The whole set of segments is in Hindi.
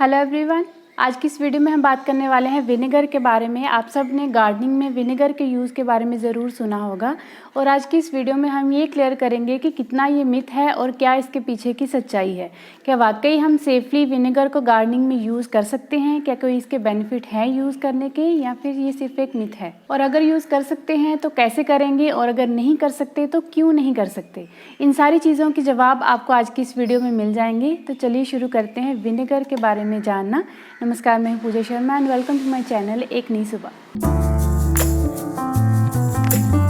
हेलो एवरीवन, आज की इस वीडियो में हम बात करने वाले हैं विनेगर के बारे में। आप सब ने गार्डनिंग में विनेगर के यूज़ के बारे में ज़रूर सुना होगा और आज की इस वीडियो में हम ये क्लियर करेंगे कि कितना ये मिथ है और क्या इसके पीछे की सच्चाई है। क्या वाकई हम सेफली विनेगर को गार्डनिंग में यूज़ कर सकते हैं? क्या कोई इसके बेनिफिट हैं यूज़ करने के, या फिर ये सिर्फ एक मिथ है? और अगर यूज़ कर सकते हैं तो कैसे करेंगे, और अगर नहीं कर सकते तो क्यों नहीं कर सकते? इन सारी चीज़ों के जवाब आपको आज की इस वीडियो में मिल जाएंगे। तो चलिए शुरू करते हैं विनेगर के बारे में जानना। नमस्कार, मैं Puja Sharma and welcome to my channel एक नई सुबह।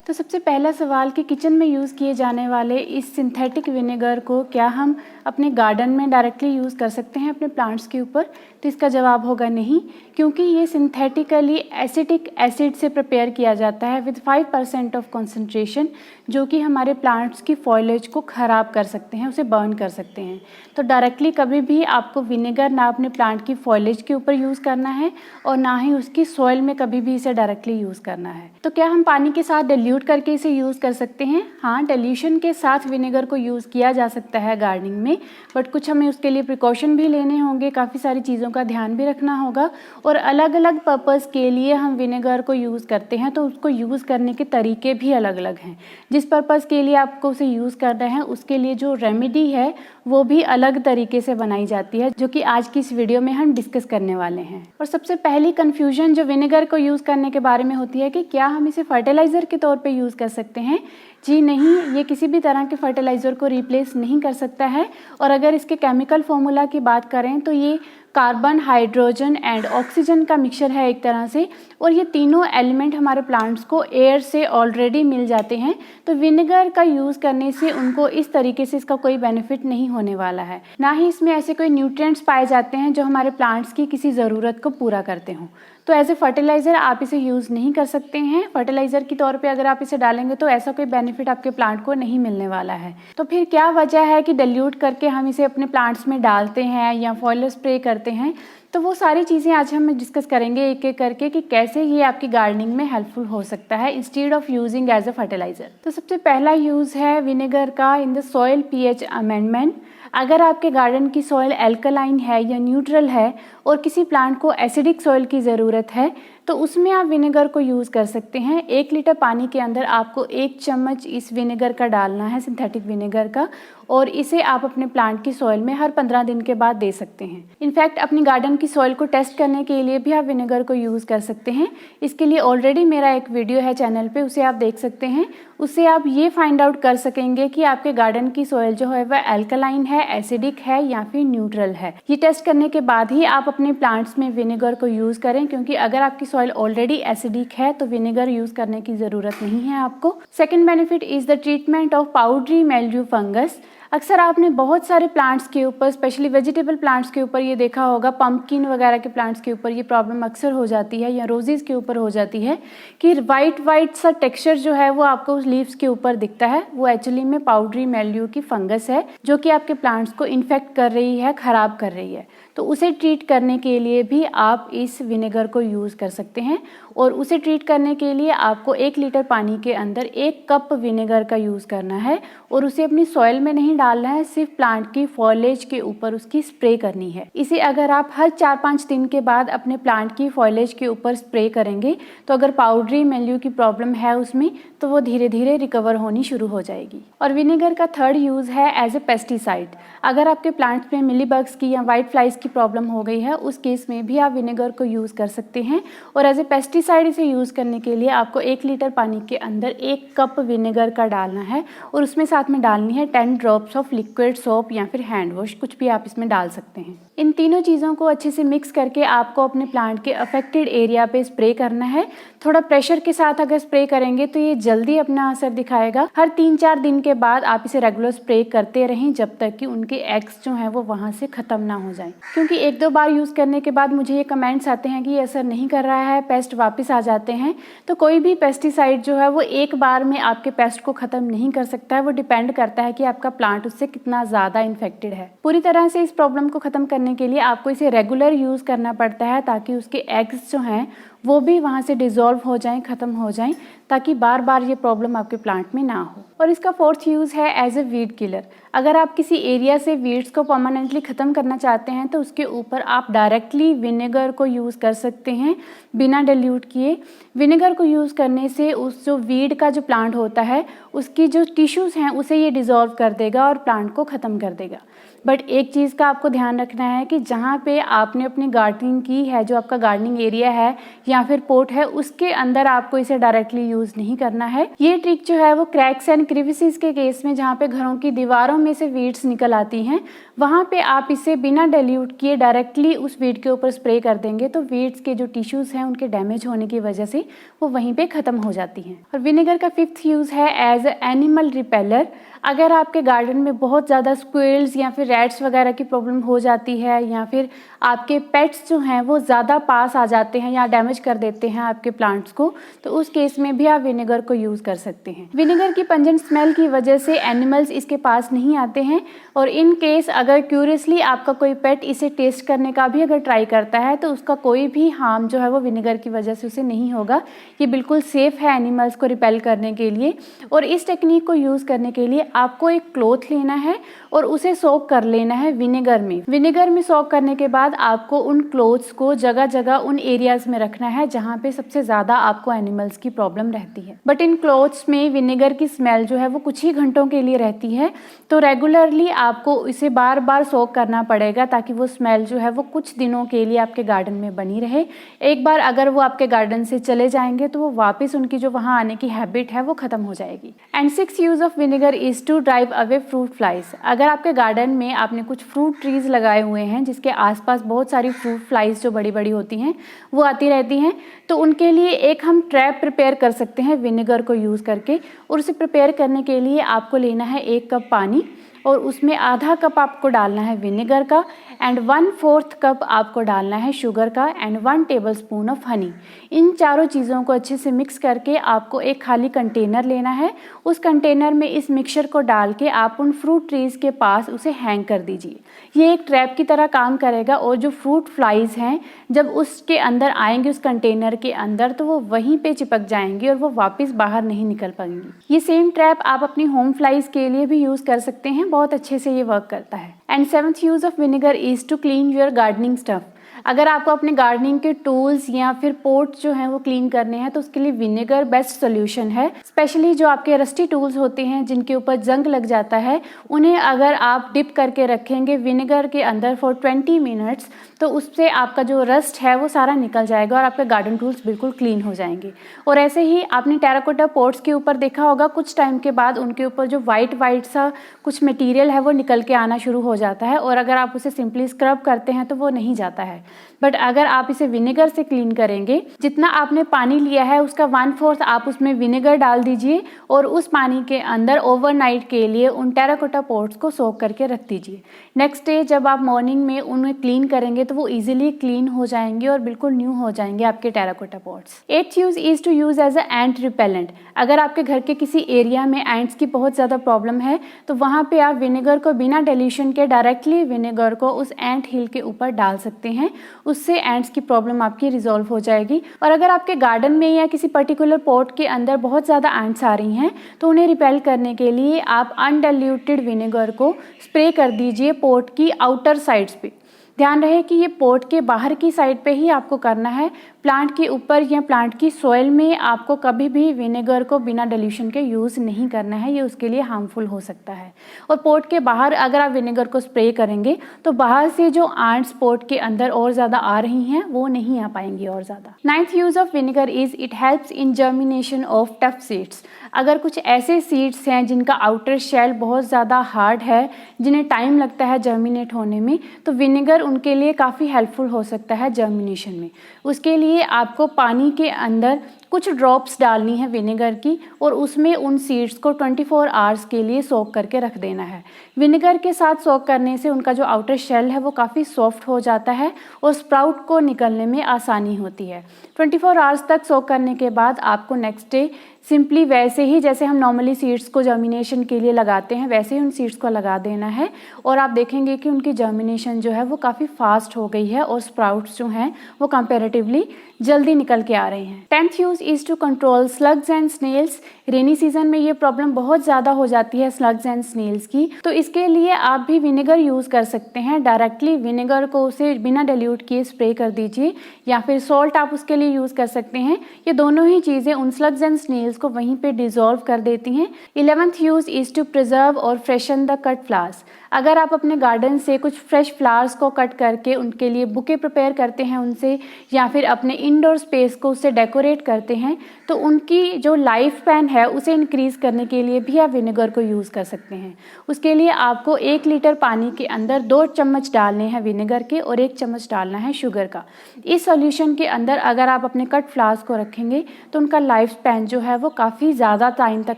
तो सबसे पहला सवाल कि किचन में यूज़ किए जाने वाले इस सिंथेटिक विनेगर को क्या हम अपने गार्डन में डायरेक्टली यूज़ कर सकते हैं अपने प्लांट्स के ऊपर? तो इसका जवाब होगा नहीं, क्योंकि ये सिंथेटिकली एसिटिक एसिड से प्रिपेयर किया जाता है विद 5% ऑफ कंसंट्रेशन, जो कि हमारे प्लांट्स की फॉइलेज को ख़राब कर सकते हैं, उसे बर्न कर सकते हैं। तो डायरेक्टली कभी भी आपको विनेगर ना अपने प्लांट की फॉइलेज के ऊपर यूज़ करना है और ना ही उसकी सॉइल में कभी भी इसे डायरेक्टली यूज़ करना है। तो क्या हम पानी के साथ डिल्यूट करके इसे यूज़ कर सकते हैं? हाँ, डिल्यूशन के साथ विनेगर को यूज़ किया जा सकता है गार्डनिंग में, बट कुछ हमें उसके लिए प्रिकॉशन भी लेने होंगे, काफ़ी सारी चीज़ों का ध्यान भी रखना होगा। और अलग अलग पर्पज़ के लिए हम विनेगर को यूज़ करते हैं, तो उसको यूज़ करने के तरीके भी अलग अलग हैं। जिस पर्पज़ के लिए आपको उसे यूज़ करना है, उसके लिए जो रेमेडी है वो भी अलग तरीके से बनाई जाती है, जो कि आज की इस वीडियो में हम डिस्कस करने वाले हैं। और सबसे पहली कन्फ्यूजन जो विनेगर को यूज़ करने के बारे में होती है कि क्या हम इसे फर्टिलाइज़र के तौर पे यूज़ कर सकते हैं? जी नहीं, ये किसी भी तरह के फर्टिलाइज़र को रिप्लेस नहीं कर सकता है। और अगर इसके केमिकल फॉर्मूला की बात करें तो ये कार्बन, हाइड्रोजन एंड ऑक्सीजन का मिक्सचर है एक तरह से, और ये तीनों एलिमेंट हमारे प्लांट्स को एयर से ऑलरेडी मिल जाते हैं। तो विनेगर का यूज़ करने से उनको इस तरीके से इसका कोई बेनिफिट नहीं होने वाला है, ना ही इसमें ऐसे कोई न्यूट्रिएंट्स पाए जाते हैं जो हमारे प्लांट्स की किसी ज़रूरत को पूरा करते हों। तो एज ए फर्टिलाइज़र आप इसे यूज़ नहीं कर सकते हैं। फर्टिलाइज़र के तौर पे अगर आप इसे डालेंगे तो ऐसा कोई बेनिफिट आपके प्लांट को नहीं मिलने वाला है। तो फिर क्या वजह है कि डिल्यूट करके हम इसे अपने प्लांट्स में डालते हैं या फॉइलर स्प्रे करते हैं? तो वो सारी चीज़ें आज हम डिस्कस करेंगे एक एक करके कि कैसे ये आपकी गार्डनिंग में हेल्पफुल हो सकता है instead of using as a fertilizer. तो सबसे पहला यूज़ है विनेगर का in the soil pH amendment. अगर आपके गार्डन की सॉइल एल्कलाइन है या न्यूट्रल है और किसी प्लांट को एसिडिक सॉइल की ज़रूरत है, तो उसमें आप विनेगर को यूज़ कर सकते हैं। 1 लीटर पानी के अंदर आपको 1 चम्मच इस विनेगर का डालना है, सिंथेटिक विनेगर का, और इसे आप अपने प्लांट की सॉइल में हर 15 दिन के बाद दे सकते हैं। इनफैक्ट अपनी गार्डन की सॉइल को टेस्ट करने के लिए भी आप विनेगर को यूज़ कर सकते हैं। इसके लिए ऑलरेडी मेरा एक वीडियो है चैनल पे, उसे आप देख सकते हैं। उससे आप ये फाइंड आउट कर सकेंगे कि आपके गार्डन की सॉइल जो है वह एल्कलाइन है, एसिडिक है या फिर न्यूट्रल है। ये टेस्ट करने के बाद ही आप अपने प्लांट्स में विनेगर को यूज़ करें, क्योंकि अगर आपकी सॉइल ऑलरेडी एसिडिक है तो विनेगर यूज़ करने की ज़रूरत नहीं है आपको। Second benefit is the treatment of powdery mildew fungus. अक्सर आपने बहुत सारे प्लांट्स के ऊपर, स्पेशली वेजिटेबल प्लांट्स के ऊपर ये देखा होगा, पंपकिन वगैरह के प्लांट्स के ऊपर ये प्रॉब्लम अक्सर हो जाती है, या रोजेज़ के ऊपर हो जाती है कि वाइट सा टेक्सचर जो है वो आपको उस लीव्स के ऊपर दिखता है। वो एक्चुअली में पाउडरी मिल्ड्यू की फंगस है, जो कि आपके प्लांट्स को इन्फेक्ट कर रही है, ख़राब कर रही है। तो उसे ट्रीट करने के लिए भी आप इस विनेगर को यूज़ कर सकते हैं। और उसे ट्रीट करने के लिए आपको 1 लीटर पानी के अंदर 1 कप विनेगर का यूज़ करना है, और उसे अपनी सॉइल में नहीं डालना है, सिर्फ प्लांट की फॉइलेज के ऊपर उसकी स्प्रे करनी है। इसे अगर आप हर 4-5 दिन के बाद अपने प्लांट की फॉइलेज के ऊपर स्प्रे करेंगे, तो अगर पाउडरी मिल्ड्यू की प्रॉब्लम है उसमें, तो वो धीरे धीरे रिकवर होनी शुरू हो जाएगी। और विनेगर का थर्ड यूज़ है एज ए पेस्टिसाइड। अगर आपके प्लांट्स में मिलीबग्स की या वाइट फ्लाइज की प्रॉब्लम हो गई है, उस केस में भी आप विनेगर को यूज़ कर सकते हैं। और एज ए पेस्टिसाइड इसे यूज़ करने के लिए आपको 1 लीटर पानी के अंदर 1 कप विनेगर का डालना है, और उसमें साथ में डालनी है 10 ड्रॉप्स ऑफ लिक्विड सोप या फिर हैंड वॉश, कुछ भी आप इसमें डाल सकते हैं। इन तीनों चीज़ों को अच्छे से मिक्स करके आपको अपने प्लांट के अफेक्टेड एरिया पे स्प्रे करना है। थोड़ा प्रेशर के साथ अगर स्प्रे करेंगे तो ये जल्दी अपना असर दिखाएगा। हर 3-4 दिन के बाद आप इसे रेगुलर स्प्रे करते रहें, जब तक कि उनके एग्स जो हैं वो वहाँ से ख़त्म ना हो जाएं। क्योंकि 1-2 बार यूज़ करने के बाद मुझे ये कमेंट्स आते हैं कि ये असर नहीं कर रहा है, पेस्ट वापस आ जाते हैं। तो कोई भी पेस्टिसाइड जो है वो एक बार में आपके पेस्ट को ख़त्म नहीं कर सकता है। वो डिपेंड करता है कि आपका प्लांट उससे कितना ज़्यादा इन्फेक्टेड है। पूरी तरह से इस प्रॉब्लम को ख़त्म करने के लिए आपको इसे रेगुलर यूज़ करना पड़ता है, ताकि उसके एग्स जो हैं वो भी वहाँ से डिज़ोल्व हो जाएं, ख़त्म हो जाएं, ताकि बार बार ये प्रॉब्लम आपके प्लांट में ना हो। और इसका फोर्थ यूज़ है एज ए वीड किलर। अगर आप किसी एरिया से वीड्स को परमानेंटली ख़त्म करना चाहते हैं तो उसके ऊपर आप डायरेक्टली विनेगर को यूज़ कर सकते हैं बिना डिल्यूट किए। विनेगर को यूज़ करने से उस जो वीड का जो प्लांट होता है उसकी जो टिश्यूज़ हैं उसे ये डिज़ोल्व कर देगा और प्लांट को ख़त्म कर देगा। बट एक चीज़ का आपको ध्यान रखना है कि जहाँ पे आपने अपनी गार्डनिंग की है, जो आपका गार्डनिंग एरिया है या फिर पोट है, उसके अंदर आपको इसे डायरेक्टली यूज़ नहीं करना है। ये ट्रिक जो है वो क्रैक्स एंड क्रिविसेस के केस में, जहाँ पे घरों की दीवारों में से वीड्स निकल आती हैं, वहाँ पे आप इसे बिना डाइल्यूट किए डायरेक्टली उस वीड के ऊपर स्प्रे कर देंगे तो वीड्स के जो टिश्यूज़ हैं उनके डैमेज होने की वजह से वो वहीं पे ख़त्म हो जाती हैं। और विनेगर का फिफ्थ यूज़ है एज एनिमल रिपेलर। अगर आपके गार्डन में बहुत ज़्यादा स्क्वेल्स या फिर रैट्स वगैरह की प्रॉब्लम हो जाती है या फिर आपके पेट्स जो हैं वो ज़्यादा पास आ जाते हैं या डैमेज कर देते हैं आपके प्लांट्स को, तो उस केस में भी आप विनेगर को यूज़ कर सकते हैं। विनेगर की पंजेंट स्मेल की वजह से एनिमल्स इसके पास नहीं आते हैं और इन केस अगर क्यूरियसली आपका कोई पेट इसे टेस्ट करने का भी अगर ट्राई करता है तो उसका कोई भी हार्म जो है वो विनेगर की वजह से उसे नहीं होगा। ये बिल्कुल सेफ़ है एनिमल्स को रिपेल करने के लिए। और इस टेक्निक को यूज़ करने के लिए आपको एक क्लॉथ लेना है और उसे सोक कर लेना है विनेगर में। विनेगर में सोक करने के बाद आपको उन क्लोथ्स को जगह जगह उन एरियाज में रखना है जहाँ पे सबसे ज़्यादा आपको एनिमल्स की प्रॉब्लम रहती है। बट इन क्लोथ्स में विनेगर की स्मेल जो है वो कुछ ही घंटों के लिए रहती है, तो रेगुलरली आपको इसे बार बार सोक करना पड़ेगा ताकि वो स्मेल जो है वो कुछ दिनों के लिए आपके गार्डन में बनी रहे। एक बार अगर वो आपके गार्डन से चले जाएंगे तो वो वापस उनकी जो वहाँ आने की हैबिट है वो ख़त्म हो जाएगी। And six use of vinegar is to drive away fruit flies. अगर आपके गार्डन में आपने कुछ फ्रूट ट्रीज लगाए हुए हैं जिसके आसपास बहुत सारी फ्रूट फ्लाइज जो बड़ी बड़ी होती हैं वो आती रहती हैं, तो उनके लिए एक हम ट्रैप प्रिपेयर कर सकते हैं विनेगर को यूज़ करके। और उसे प्रिपेयर करने के लिए आपको लेना है 1 कप पानी और उसमें आधा कप आपको डालना है विनेगर का एंड 1/4 कप आपको डालना है शुगर का एंड 1 टेबलस्पून ऑफ हनी। इन चारों चीज़ों को अच्छे से मिक्स करके आपको एक खाली कंटेनर लेना है। उस कंटेनर में इस मिक्सचर को डाल के आप उन फ्रूट ट्रीज़ के पास उसे हैंग कर दीजिए। ये एक ट्रैप की तरह काम करेगा और जो फ्रूट फ्लाइज हैं जब उसके अंदर आएंगे उस कंटेनर के अंदर तो वो वहीं पे चिपक जाएंगी और वो वापस बाहर नहीं निकल पाएंगी। ये सेम ट्रैप आप अपनी होम फ्लाइज के लिए भी यूज़ कर सकते हैं, बहुत अच्छे से ये वर्क करता है। And 7th use of vinegar is to clean your gardening stuff. अगर आपको अपने गार्डनिंग के टूल्स या फिर पोट्स जो हैं वो क्लीन करने हैं तो उसके लिए विनेगर बेस्ट सोल्यूशन है। स्पेशली जो आपके रस्टी टूल्स होते हैं जिनके ऊपर जंग लग जाता है, उन्हें अगर आप डिप करके रखेंगे विनेगर के अंदर फॉर 20 मिनट्स तो उससे आपका जो रस्ट है वो सारा निकल जाएगा और आपके गार्डन टूल्स बिल्कुल क्लीन हो जाएंगे। और ऐसे ही आपने टेराकोटा पॉट्स के ऊपर देखा होगा कुछ टाइम के बाद उनके ऊपर जो वाइट सा कुछ मटेरियल है वो निकल के आना शुरू हो जाता है और अगर आप उसे सिंपली स्क्रब करते हैं तो वो नहीं जाता है। बट अगर आप इसे विनेगर से क्लीन करेंगे, जितना आपने पानी लिया है उसका 1/4 आप उसमें विनेगर डाल दीजिए और उस पानी के अंदर ओवरनाइट के लिए उन टेराकोटा पॉट्स को सोक करके रख दीजिए। नेक्स्ट डे जब आप मॉर्निंग में उन्हें क्लीन करेंगे तो वो इजीली क्लीन हो जाएंगे और बिल्कुल न्यू हो जाएंगे आपके terracotta pots. 8th use is to use as a ant repellent. अगर आपके घर के किसी एरिया में एंट्स की बहुत ज़्यादा प्रॉब्लम है तो वहाँ पे आप विनेगर को बिना डिल्यूशन के डायरेक्टली विनेगर को उस एंट हिल के ऊपर डाल सकते हैं। उससे एंट्स की प्रॉब्लम आपकी रिजॉल्व हो जाएगी। और अगर आपके गार्डन में या किसी पर्टिकुलर पॉट के अंदर बहुत ज़्यादा एंट्स आ रही हैं तो उन्हें रिपेल करने के लिए आप अनडाइल्यूटेड विनेगर को स्प्रे कर दीजिए पॉट की आउटर साइड्स पे। ध्यान रहे कि ये पॉट के बाहर की साइड पे ही आपको करना है, प्लांट के ऊपर या प्लांट की सॉइल में आपको कभी भी विनेगर को बिना डिल्यूशन के यूज़ नहीं करना है, ये उसके लिए हार्मफुल हो सकता है। और पॉट के बाहर अगर आप विनेगर को स्प्रे करेंगे तो बाहर से जो एंट्स पॉट के अंदर और ज़्यादा आ रही हैं वो नहीं आ पाएंगी और ज़्यादा। 9th use of vinegar is it helps in germination of tough seeds. अगर कुछ ऐसे सीड्स हैं जिनका आउटर शेल बहुत ज़्यादा हार्ड है, जिन्हें टाइम लगता है जर्मिनेट होने में, तो विनेगर उनके लिए काफ़ी हेल्पफुल हो सकता है जर्मिनेशन में। उसके लिए आपको पानी के अंदर कुछ ड्रॉप्स डालनी है विनेगर की और उसमें उन सीड्स को 24 आवर्स के लिए सोक करके रख देना है। विनेगर के साथ सोक करने से उनका जो आउटर शेल है वो काफ़ी सॉफ्ट हो जाता है और स्प्राउट को निकलने में आसानी होती है। 24 आवर्स तक सोक करने के बाद आपको नेक्स्ट डे सिंपली वैसे ही जैसे हम नॉर्मली सीड्स को जर्मिनेशन के लिए लगाते हैं वैसे ही उन सीड्स को लगा देना है और आप देखेंगे कि उनकी जर्मिनेशन जो है वो काफ़ी फास्ट हो गई है और स्प्राउट्स जो हैं वो कंपैरेटिवली जल्दी निकल के आ रहे हैं। 10th use is to control slugs and snails. Rainy season में ये प्रॉब्लम बहुत ज़्यादा हो जाती है स्लग्स एंड स्नेल्स की, तो इसके लिए आप भी विनेगर यूज़ कर सकते हैं। डायरेक्टली विनेगर को उसे बिना डाइल्यूट किए स्प्रे कर दीजिए या फिर सॉल्ट आप उसके लिए यूज़ कर सकते हैं। ये दोनों ही चीज़ें उन स्लग्स एंड स्नेल्स को वहीं पे डिसॉल्व कर देती हैं। 11th use is to preserve और फ्रेशन द कट फ्लावर्स। अगर आप अपने गार्डन से कुछ फ्रेश फ्लावर्स को कट करके उनके लिए बुके प्रिपेयर करते हैं उनसे या फिर अपने इंडोर स्पेस को उससे डेकोरेट करते हैं तो उनकी जो लाइफ स्पैन है उसे इंक्रीज़ करने के लिए भी आप विनेगर को यूज़ कर सकते हैं। उसके लिए आपको 1 लीटर पानी के अंदर 2 चम्मच डालने हैं विनेगर के और 1 चम्मच डालना है शुगर का। इस सॉल्यूशन के अंदर अगर आप अपने कट फ्लावर्स को रखेंगे तो उनका लाइफ स्पैन जो है वो काफ़ी ज़्यादा टाइम तक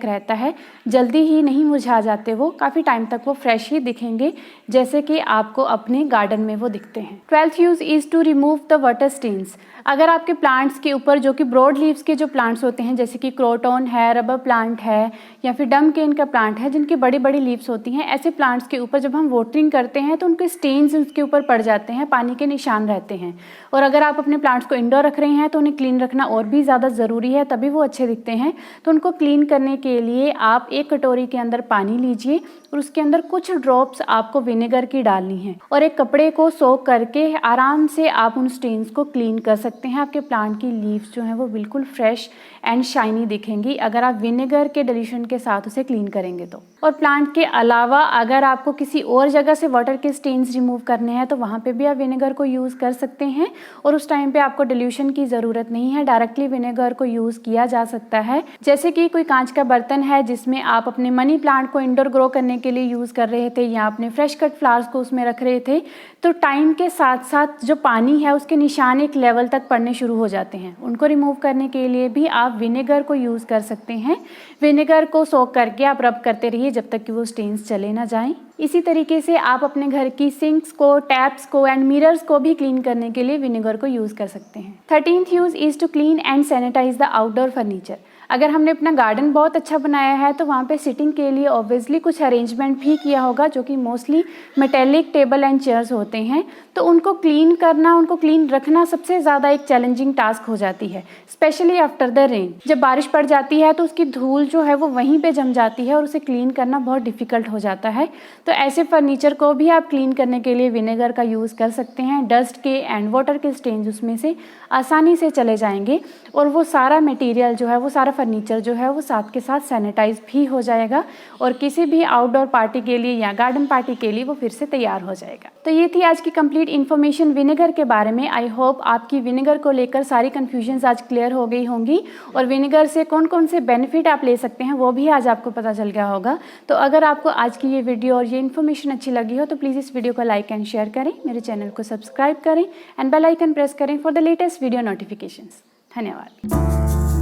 रहता है, जल्दी ही नहीं मुरझा जाते, वो काफ़ी टाइम तक वो फ्रेश ही दिखेंगे जैसे कि आपको अपने गार्डन में वो दिखते हैं। 12th use is to remove the water stains. अगर आपके प्लांट्स के ऊपर जो कि ब्रॉड लीव्स के जो प्लांट्स होते हैं जैसे कि क्रोटॉन है, रबर प्लांट है या फिर डम केन का प्लांट है जिनकी बड़ी बड़ी लीव्स होती हैं, ऐसे प्लांट्स के ऊपर जब हम वाटरिंग करते हैं तो उनके स्टेन्स उसके ऊपर पड़ जाते हैं, पानी के निशान रहते हैं। और अगर आप अपने प्लांट्स को इंडोर रख रहे हैं तो उन्हें क्लीन रखना और भी ज़्यादा ज़रूरी है, तभी वो अच्छे दिखते हैं। तो उनको क्लीन करने के लिए आप 1 कटोरी के अंदर पानी लीजिए और उसके अंदर कुछ ड्रॉप्स आपको विनेगर की डालनी है और एक कपड़े को सोक करके आराम से आप उन स्टेन्स को क्लीन कर सकते हैं। आपके प्लांट की लीव्स जो हैं वो बिल्कुल फ्रेश एंड शाइनी दिखेंगी अगर आप विनेगर के डिल्यूशन के साथ उसे क्लीन करेंगे तो। और प्लांट के अलावा अगर आपको किसी और जगह से वाटर के स्टेन्स रिमूव करने हैं तो वहाँ पे भी आप विनेगर को यूज़ कर सकते हैं और उस टाइम पे आपको डिल्यूशन की ज़रूरत नहीं है, डायरेक्टली विनेगर को यूज़ किया जा सकता है। जैसे कि कोई कांच का बर्तन है जिसमें आप अपने मनी प्लांट को इंडोर ग्रो करने के लिए यूज़ कर रहे थे या अपने फ्रेश कट फ्लावर्स को उसमें रख रहे थे, तो टाइम के साथ साथ जो पानी है उसके निशान एक लेवल तक पड़ने शुरू हो जाते हैं। उनको रिमूव करने के लिए भी आप विनेगर को यूज़ कर सकते हैं। विनेगर को सोक करके आप रब करते रहिए जब तक कि वो स्टेन्स चले ना जाएं। इसी तरीके से आप अपने घर की सिंक्स को, टैप्स को एंड मिरर्स को भी क्लीन करने के लिए विनेगर को यूज़ कर सकते हैं। 13th use is to clean and sanitise the outdoor furniture. अगर हमने अपना गार्डन बहुत अच्छा बनाया है तो वहाँ पे सिटिंग के लिए ऑब्वियसली कुछ अरेंजमेंट भी किया होगा जो कि mostly metallic table and chairs होते हैं, तो उनको क्लीन करना, उनको क्लीन रखना सबसे ज़्यादा एक चैलेंजिंग टास्क हो जाती है, स्पेशली आफ्टर द रेन। जब बारिश पड़ जाती है तो उसकी धूल जो है वो वहीं पे जम जाती है और उसे क्लीन करना बहुत डिफ़िकल्ट हो जाता है। तो ऐसे फर्नीचर को भी आप क्लीन करने के लिए विनेगर का यूज़ कर सकते हैं। डस्ट के एंड वाटर के स्टेन्स उसमें से आसानी से चले जाएंगे और वो सारा मटेरियल जो है, वो सारा फर्नीचर जो है वो साथ के साथ सैनिटाइज भी हो जाएगा और किसी भी आउटडोर पार्टी के लिए या गार्डन पार्टी के लिए वो फिर से तैयार हो जाएगा। तो ये थी आज की कंप्लीट इन्फॉर्मेशन विनेगर के बारे में। आई होप आपकी विनेगर को लेकर सारी कन्फ्यूजन्स आज क्लियर हो गई होंगी और विनेगर से कौन कौन से बेनिफिट आप ले सकते हैं वो भी आज आपको पता चल गया होगा। तो अगर आपको आज की ये वीडियो और ये इन्फॉर्मेशन अच्छी लगी हो तो प्लीज़ इस वीडियो को लाइक एंड शेयर करें, मेरे चैनल को सब्सक्राइब करें एंड बेल आइकन प्रेस करें for the latest video notifications. धन्यवाद।